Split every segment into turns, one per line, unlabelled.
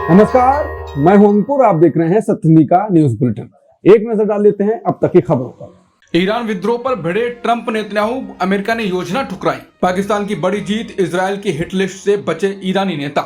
नमस्कार, मैं हूं अंकुर। आप देख रहे हैं सत्यनिधि का न्यूज बुलेटिन। एक नजर डाल लेते हैं अब तक की खबरों पर।
ईरान विद्रोह पर भिड़े ट्रंप नेतन्याहू, अमेरिका ने योजना ठुकराई। पाकिस्तान की बड़ी जीत, इजरायल की हिट लिस्ट से बचे ईरानी नेता।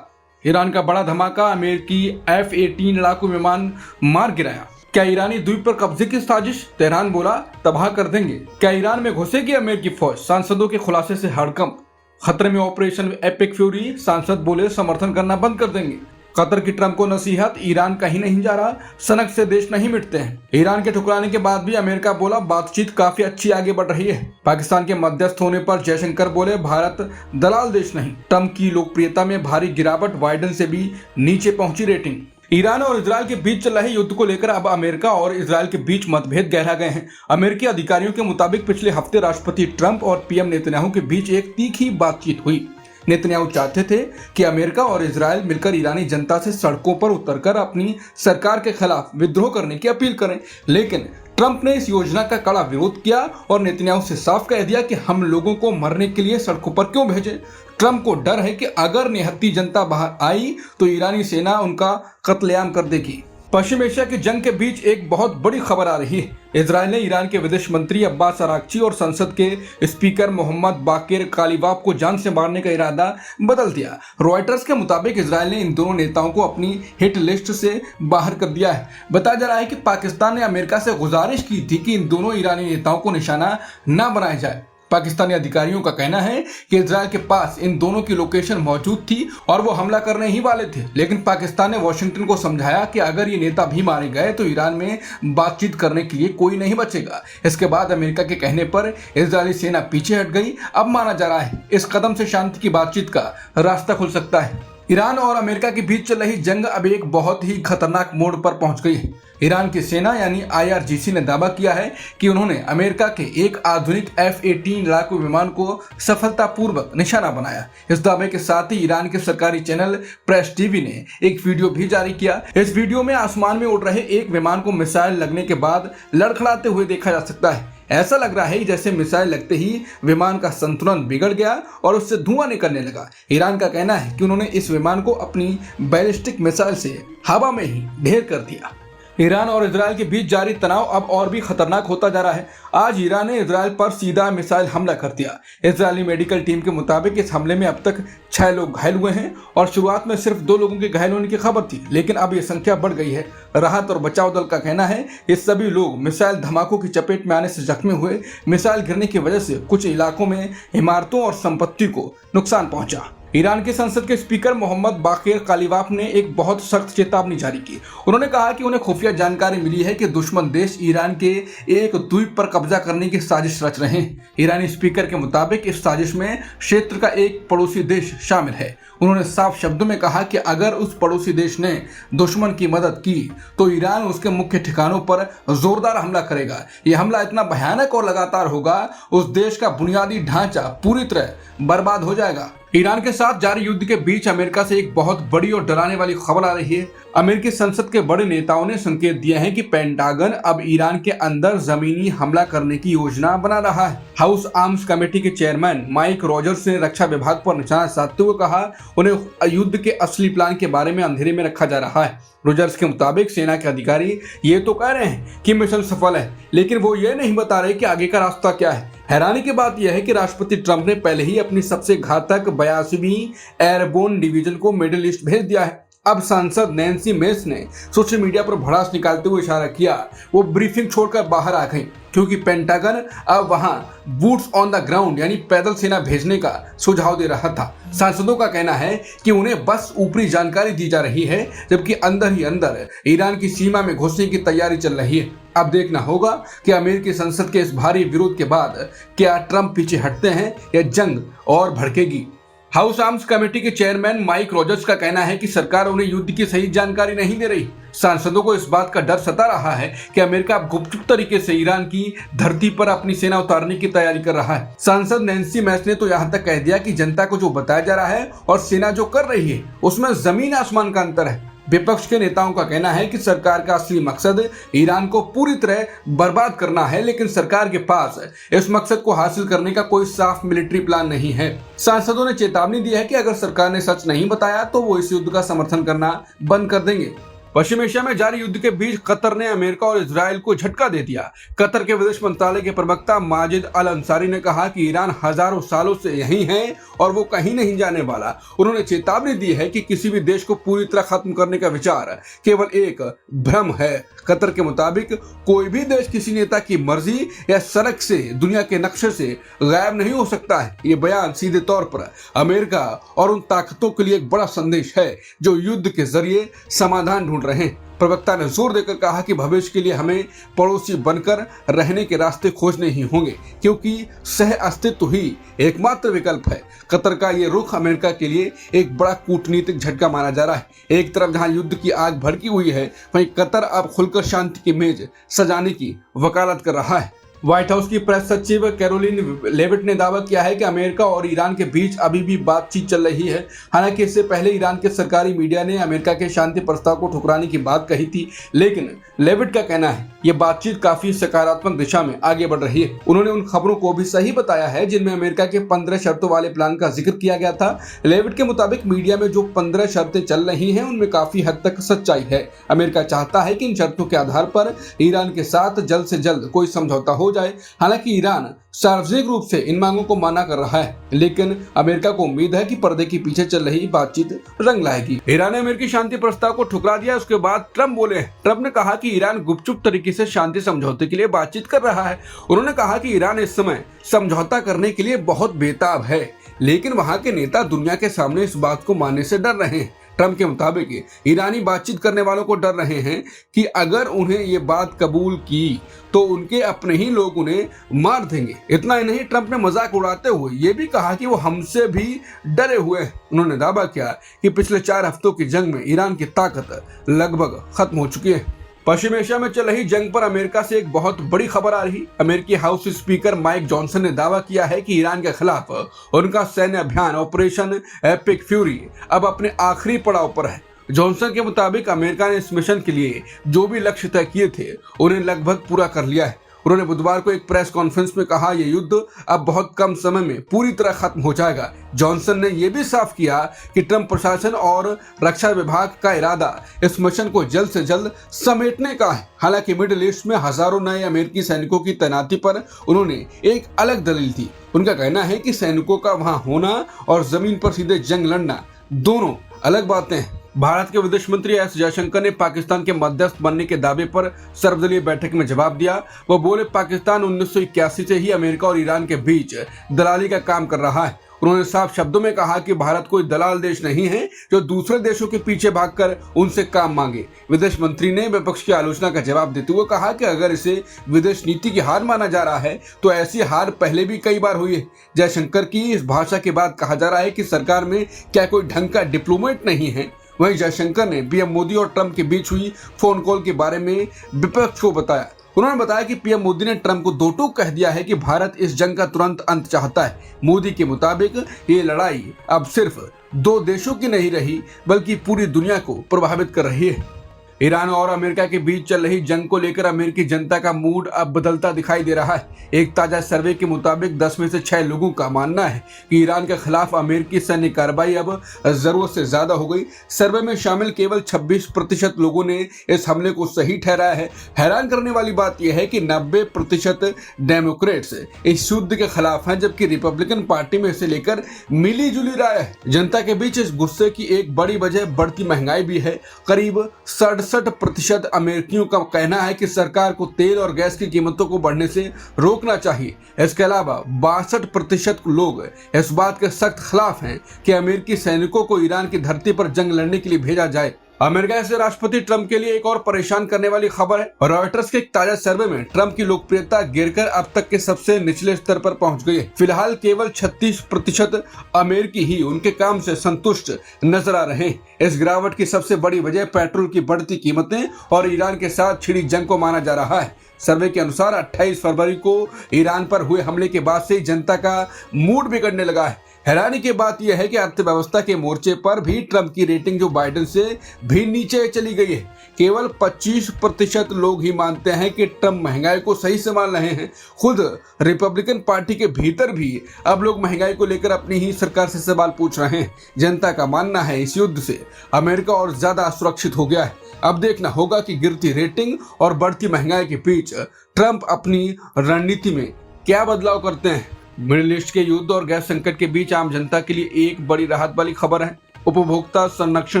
ईरान का बड़ा धमाका, अमेरिकी F-18 लड़ाकू विमान मार गिराया। क्या ईरानी द्वीप पर कब्जे की साजिश? तेहरान बोला तबाह कर देंगे। क्या ईरान में घुसेगी अमेरिकी फौज? सांसदों के खुलासे से हड़कंप। खतरे में ऑपरेशन एपिक फ्यूरी, सांसद बोले समर्थन करना बंद कर देंगे। कतर की ट्रंप को नसीहत, ईरान कहीं नहीं जा रहा, सनक से देश नहीं मिटते हैं। ईरान के ठुकराने के बाद भी अमेरिका बोला बातचीत काफी अच्छी आगे बढ़ रही है। पाकिस्तान के मध्यस्थ होने पर जयशंकर बोले भारत दलाल देश नहीं। ट्रंप की लोकप्रियता में भारी गिरावट, बाइडेन से भी नीचे पहुंची रेटिंग। ईरान और इजरायल के बीच चल रहे युद्ध को लेकर अब अमेरिका और इजरायल के बीच मतभेद गहरा गए हैं। अमेरिकी अधिकारियों के मुताबिक पिछले हफ्ते राष्ट्रपति ट्रंप और पीएम नेतन्याहू के बीच एक तीखी बातचीत हुई। नेतन्याहू चाहते थे कि अमेरिका और इजरायल मिलकर ईरानी जनता से सड़कों पर उतरकर अपनी सरकार के खिलाफ विद्रोह करने की अपील करें, लेकिन ट्रंप ने इस योजना का कड़ा विरोध किया और नेतन्याहू से साफ कह दिया कि हम लोगों को मरने के लिए सड़कों पर क्यों भेजें। ट्रंप को डर है कि अगर निहत्थी जनता बाहर आई तो ईरानी सेना उनका कत्लेआम कर देगी। पश्चिम एशिया की जंग के बीच एक बहुत बड़ी खबर आ रही है। इजरायल ने ईरान के विदेश मंत्री अब्बास अरागची और संसद के स्पीकर मोहम्मद बाकिर कालिबाफ को जान से मारने का इरादा बदल दिया। रॉयटर्स के मुताबिक इजरायल ने इन दोनों नेताओं को अपनी हिट लिस्ट से बाहर कर दिया है। बताया जा रहा है कि पाकिस्तान ने अमेरिका से गुजारिश की थी कि इन दोनों ईरानी नेताओं को निशाना न बनाया जाए। पाकिस्तानी अधिकारियों का कहना है कि इजरायल के पास इन दोनों की लोकेशन मौजूद थी और वो हमला करने ही वाले थे, लेकिन पाकिस्तान ने वॉशिंगटन को समझाया कि अगर ये नेता भी मारे गए तो ईरान में बातचीत करने के लिए कोई नहीं बचेगा। इसके बाद अमेरिका के कहने पर इजरायली सेना पीछे हट गई। अब माना जा रहा है इस कदम से शांति की बातचीत का रास्ता खुल सकता है। ईरान और अमेरिका के बीच चल रही जंग अब एक बहुत ही खतरनाक मोड़ पर पहुंच गई है। ईरान की सेना यानी IRGC ने दावा किया है कि उन्होंने अमेरिका के एक आधुनिक F-18 लड़ाकू विमान को सफलतापूर्वक निशाना बनाया। इस दावे के साथ ही ईरान के सरकारी चैनल प्रेस टीवी ने एक वीडियो भी जारी किया। इस वीडियो में आसमान में उड़ रहे एक विमान को मिसाइल लगने के बाद लड़खड़ाते हुए देखा जा सकता है। ऐसा लग रहा है जैसे मिसाइल लगते ही विमान का संतुलन बिगड़ गया और उससे धुआं निकलने लगा। ईरान का कहना है कि उन्होंने इस विमान को अपनी बैलिस्टिक मिसाइल से हवा में ही ढेर कर दिया। ईरान और इजरायल के बीच जारी तनाव अब और भी खतरनाक होता जा रहा है। आज ईरान ने इजरायल पर सीधा मिसाइल हमला कर दिया। इजरायली मेडिकल टीम के मुताबिक इस हमले में अब तक 6 लोग घायल हुए हैं और शुरुआत में सिर्फ 2 लोगों के घायल होने की खबर थी, लेकिन अब यह संख्या बढ़ गई है। राहत और बचाव दल का कहना है ये सभी लोग मिसाइल धमाकों की चपेट में आने से जख्मी हुए। मिसाइल गिरने की वजह से कुछ इलाकों में इमारतों और संपत्ति को नुकसान पहुंचा। ईरान के संसद के स्पीकर मोहम्मद बाकिर कालिबाफ ने एक बहुत सख्त चेतावनी जारी की। उन्होंने कहा कि उन्हें खुफिया जानकारी मिली है कि दुश्मन देश ईरान के एक द्वीप पर कब्जा करने की साजिश रच रहे हैं। ईरानी स्पीकर के मुताबिक इस साजिश में क्षेत्र का एक पड़ोसी देश शामिल है। उन्होंने साफ शब्दों में कहा कि अगर उस पड़ोसी देश ने दुश्मन की मदद की तो ईरान उसके मुख्य ठिकानों पर जोरदार हमला करेगा। यह हमला इतना भयानक और लगातार होगा, उस देश का बुनियादी ढांचा पूरी तरह बर्बाद हो जाएगा। ईरान के साथ जारी युद्ध के बीच अमेरिका से एक बहुत बड़ी और डराने वाली खबर आ रही है। अमेरिकी संसद के बड़े नेताओं ने संकेत दिए हैं कि पेंटागन अब ईरान के अंदर जमीनी हमला करने की योजना बना रहा है। हाउस आर्म्स कमेटी के चेयरमैन माइक रॉजर्स ने रक्षा विभाग पर निशाना साधते हुए कहा उन्हें युद्ध के असली प्लान के बारे में अंधेरे में रखा जा रहा है। रॉजर्स के मुताबिक सेना के अधिकारी ये तो कह रहे हैं कि मिशन सफल है, लेकिन वो ये नहीं बता रहे कि आगे का रास्ता क्या है। हैरानी की बात यह है कि राष्ट्रपति ट्रंप ने पहले ही अपनी सबसे घातक 82वीं एयरबोर्न डिवीजन को मिडिल ईस्ट भेज दिया है। अब सांसद नैन्सी मेस ने सोशल मीडिया पर भड़ास निकालते हुए इशारा किया वो ब्रीफिंग छोड़कर बाहर आ गई, क्योंकि पेंटागन अब वहां बूट्स ऑन द ग्राउंड यानी पैदल सेना भेजने का सुझाव दे रहा था। सांसदों का कहना है कि उन्हें बस ऊपरी जानकारी दी जा रही है, जबकि अंदर ही अंदर ईरान की सीमा में घुसने की तैयारी चल रही है। अब देखना होगा कि अमेरिकी संसद के इस भारी विरोध के बाद क्या ट्रंप पीछे हटते हैं या जंग और भड़केगी। हाउस आर्म्स कमेटी के चेयरमैन माइक रॉजर्स का कहना है कि सरकार उन्हें युद्ध की सही जानकारी नहीं दे रही। सांसदों को इस बात का डर सता रहा है कि अमेरिका गुपचुप तरीके से ईरान की धरती पर अपनी सेना उतारने की तैयारी कर रहा है। सांसद नैन्सी मेस ने तो यहाँ तक कह दिया कि जनता को जो बताया जा रहा है और सेना जो कर रही है उसमें जमीन आसमान का अंतर है। विपक्ष के नेताओं का कहना है कि सरकार का असली मकसद ईरान को पूरी तरह बर्बाद करना है, लेकिन सरकार के पास इस मकसद को हासिल करने का कोई साफ मिलिट्री प्लान नहीं है। सांसदों ने चेतावनी दी है कि अगर सरकार ने सच नहीं बताया तो वो इस युद्ध का समर्थन करना बंद कर देंगे। पश्चिम एशिया में जारी युद्ध के बीच कतर ने अमेरिका और इजराइल को झटका दे दिया। कतर के विदेश मंत्रालय के प्रवक्ता माजिद अल अंसारी ने कहा कि ईरान हजारों सालों से यहीं है और वो कहीं नहीं जाने वाला। उन्होंने चेतावनी दी है कि किसी भी देश को पूरी तरह खत्म करने का विचार केवल एक भ्रम है। कतर के मुताबिक कोई भी देश किसी नेता की मर्जी या सड़क से दुनिया के नक्शे से गायब नहीं हो सकता है। ये बयान सीधे तौर पर अमेरिका और उन ताकतों के लिए एक बड़ा संदेश है जो युद्ध के जरिए समाधान ढूंढ रहे हैं। प्रवक्ता ने जोर देकर कहा कि भविष्य के लिए हमें पड़ोसी बनकर रहने के रास्ते खोजने ही होंगे, क्योंकि सह अस्तित्व ही एकमात्र विकल्प है। कतर का ये रुख अमेरिका के लिए एक बड़ा कूटनीतिक झटका माना जा रहा है। एक तरफ जहां युद्ध की आग भड़की हुई है, वहीं कतर अब खुलकर शांति की मेज सजाने की वकालत कर रहा है। व्हाइट हाउस की प्रेस सचिव कैरोलिन लेविट ने दावा किया है कि अमेरिका और ईरान के बीच अभी भी बातचीत चल रही है। हालांकि इससे पहले ईरान के सरकारी मीडिया ने अमेरिका के शांति प्रस्ताव को ठुकराने की बात कही थी, लेकिन लेविट का कहना है ये बातचीत काफी सकारात्मक दिशा में आगे बढ़ रही है। उन्होंने उन खबरों को भी सही बताया है जिनमें अमेरिका के 15 शर्तों वाले प्लान का जिक्र किया गया था। लेविट के मुताबिक मीडिया में जो 15 शर्तें चल रही हैं उनमें काफी हद तक सच्चाई है। अमेरिका चाहता है कि इन शर्तों के आधार पर ईरान के साथ जल्द से जल्द कोई समझौता हो जाए। हालांकि ईरान सार्वजनिक रूप से इन मांगों को माना कर रहा है, लेकिन अमेरिका को उम्मीद है कि पर्दे के पीछे चल रही बातचीत रंग लाएगी। ईरान ने अमेरिकी शांति प्रस्ताव को ठुकरा दिया। उसके बाद ट्रंप बोले। ट्रंप ने कहा कि ईरान गुपचुप तरीके से शांति समझौते के लिए बातचीत कर रहा है। उन्होंने कहा कि ईरान इस समय समझौता करने के लिए बहुत बेताब है, लेकिन वहां के नेता दुनिया के सामने इस बात को मानने से डर रहे हैं। ट्रंप के मुताबिक ईरानी बातचीत करने वालों को डर रहे हैं कि अगर उन्हें ये बात कबूल की तो उनके अपने ही लोग उन्हें मार देंगे। इतना ही नहीं, ट्रंप ने मजाक उड़ाते हुए ये भी कहा कि वो हमसे भी डरे हुए हैं। उन्होंने दावा किया कि पिछले 4 हफ्तों की जंग में ईरान की ताकत लगभग खत्म हो चुकी है। पश्चिम एशिया में चल रही जंग पर अमेरिका से एक बहुत बड़ी खबर आ रही। अमेरिकी हाउस स्पीकर माइक जॉनसन ने दावा किया है कि ईरान के खिलाफ उनका सैन्य अभियान ऑपरेशन एपिक फ्यूरी अब अपने आखिरी पड़ाव पर है। जॉनसन के मुताबिक अमेरिका ने इस मिशन के लिए जो भी लक्ष्य तय किए थे उन्हें लगभग पूरा कर लिया है। उन्होंने बुधवार को एक प्रेस कॉन्फ्रेंस में कहा यह युद्ध अब बहुत कम समय में पूरी तरह खत्म हो जाएगा। जॉनसन ने यह भी साफ किया कि ट्रंप प्रशासन और रक्षा विभाग का इरादा इस मिशन को जल्द से जल्द समेटने का है। हालांकि मिडिल ईस्ट में हजारों नए अमेरिकी सैनिकों की तैनाती पर उन्होंने एक अलग दलील थी। उनका कहना है कि सैनिकों का वहां होना और जमीन पर सीधे जंग लड़ना दोनों अलग बातें हैं। भारत के विदेश मंत्री एस जयशंकर ने पाकिस्तान के मध्यस्थ बनने के दावे पर सर्वदलीय बैठक में जवाब दिया। वो बोले पाकिस्तान 1981 से ही अमेरिका और ईरान के बीच दलाली का काम कर रहा है। उन्होंने साफ शब्दों में कहा कि भारत कोई दलाल देश नहीं है जो दूसरे देशों के पीछे भागकर उनसे काम मांगे। विदेश मंत्री ने विपक्ष की आलोचना का जवाब देते हुए कहा कि अगर इसे विदेश नीति की हार माना जा रहा है तो ऐसी हार पहले भी कई बार हुई है। जयशंकर की इस भाषा के बाद कहा जा रहा है कि सरकार में क्या कोई ढंग का डिप्लोमेट नहीं है। वहीं जयशंकर ने पीएम मोदी और ट्रंप के बीच हुई फोन कॉल के बारे में विपक्ष को बताया। उन्होंने बताया कि पीएम मोदी ने ट्रंप को दो टूक कह दिया है कि भारत इस जंग का तुरंत अंत चाहता है। मोदी के मुताबिक ये लड़ाई अब सिर्फ 2 देशों की नहीं रही बल्कि पूरी दुनिया को प्रभावित कर रही है। ईरान और अमेरिका के बीच चल रही जंग को लेकर अमेरिकी जनता का मूड अब बदलता दिखाई दे रहा है। एक ताजा सर्वे के मुताबिक 10 में से 6 लोगों का मानना है कि ईरान के खिलाफ अमेरिकी सैन्य कार्रवाई अब जरूरत से ज्यादा हो गई। सर्वे में शामिल केवल 26% लोगों ने इस हमले को सही ठहराया है। हैरान करने वाली बात यह है कि 90% डेमोक्रेट्स इस युद्ध के खिलाफ हैं, जबकि रिपब्लिकन पार्टी में इसे लेकर मिली जुली राय है। जनता के बीच इस गुस्से की एक बड़ी वजह बढ़ती महंगाई भी है। करीब 67% अमेरिकियों का कहना है कि सरकार को तेल और गैस की कीमतों को बढ़ने से रोकना चाहिए। इसके अलावा 62% लोग इस बात के सख्त खिलाफ हैं कि अमेरिकी सैनिकों को ईरान की धरती पर जंग लड़ने के लिए भेजा जाए। अमेरिका से राष्ट्रपति ट्रंप के लिए एक और परेशान करने वाली खबर है। रॉयटर्स के एक ताजा सर्वे में ट्रंप की लोकप्रियता गिरकर अब तक के सबसे निचले स्तर पर पहुंच गई है। फिलहाल केवल 36% अमेरिकी ही उनके काम से संतुष्ट नजर आ रहे हैं। इस गिरावट की सबसे बड़ी वजह पेट्रोल की बढ़ती कीमतें और ईरान के साथ छिड़ी जंग को माना जा रहा है। सर्वे के अनुसार 28 फरवरी को ईरान पर हुए हमले के बाद से जनता का मूड बिगड़ने लगा है। हैरानी की बात यह है कि अर्थव्यवस्था के मोर्चे पर भी ट्रंप की रेटिंग जो बाइडेन से भी नीचे चली गई है। केवल 25% लोग ही मानते हैं कि ट्रंप महंगाई को सही संभाल रहे हैं। खुद रिपब्लिकन पार्टी के भीतर भी अब लोग महंगाई को लेकर अपनी ही सरकार से सवाल पूछ रहे हैं। जनता का मानना है इस युद्ध से अमेरिका और ज्यादा असुरक्षित हो गया है। अब देखना होगा कि गिरती रेटिंग और बढ़ती महंगाई के बीच ट्रंप अपनी रणनीति में क्या बदलाव करते हैं। मिडिल ईस्ट के युद्ध और गैस संकट के बीच आम जनता के लिए एक बड़ी राहत वाली खबर है। उपभोक्ता संरक्षण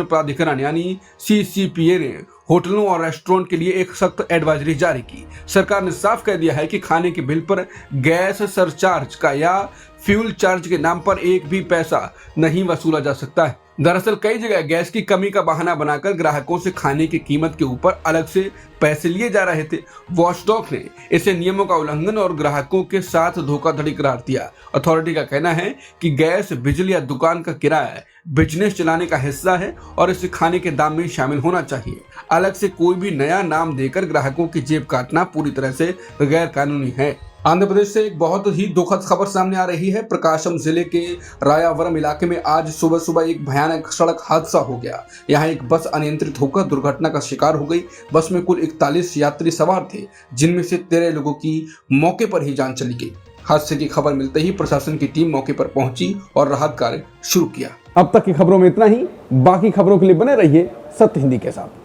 प्राधिकरण यानी CCPA ने होटलों और रेस्टोरेंट के लिए एक सख्त एडवाइजरी जारी की। सरकार ने साफ कह दिया है कि खाने के बिल पर गैस सरचार्ज का या फ्यूल चार्ज के नाम पर एक भी पैसा नहीं वसूला जा सकता है। दरअसल कई जगह गैस की कमी का बहाना बनाकर ग्राहकों से खाने की कीमत के ऊपर अलग से पैसे लिए जा रहे थे। वॉचडॉग ने इसे नियमों का उल्लंघन और ग्राहकों के साथ धोखाधड़ी करार दिया। अथॉरिटी का कहना है कि गैस, बिजली या दुकान का किराया बिजनेस चलाने का हिस्सा है और इसे खाने के दाम में शामिल होना चाहिए। अलग से कोई भी नया नाम देकर ग्राहकों की जेब काटना पूरी तरह से गैर कानूनी है। आंध्र प्रदेश से एक बहुत ही दुखद खबर सामने आ रही है। प्रकाशम जिले के रायावरम इलाके में आज सुबह सुबह एक भयानक सड़क हादसा हो गया। यहाँ एक बस अनियंत्रित होकर दुर्घटना का शिकार हो गई। बस में कुल 41 यात्री सवार थे, जिनमें से 13 लोगों की मौके पर ही जान चली गई। हादसे की खबर मिलते ही प्रशासन की टीम मौके पर पहुंची और राहत कार्य शुरू किया।
अब तक की खबरों में इतना ही। बाकी खबरों के लिए बने रहिए सत्य हिंदी के साथ।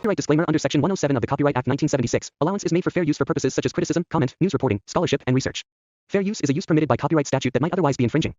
Copyright disclaimer under Section 107 of the Copyright Act 1976. Allowance is made for fair use for purposes such as criticism, comment, news reporting, scholarship, and research. Fair use is a use permitted by copyright statute that might otherwise be infringing.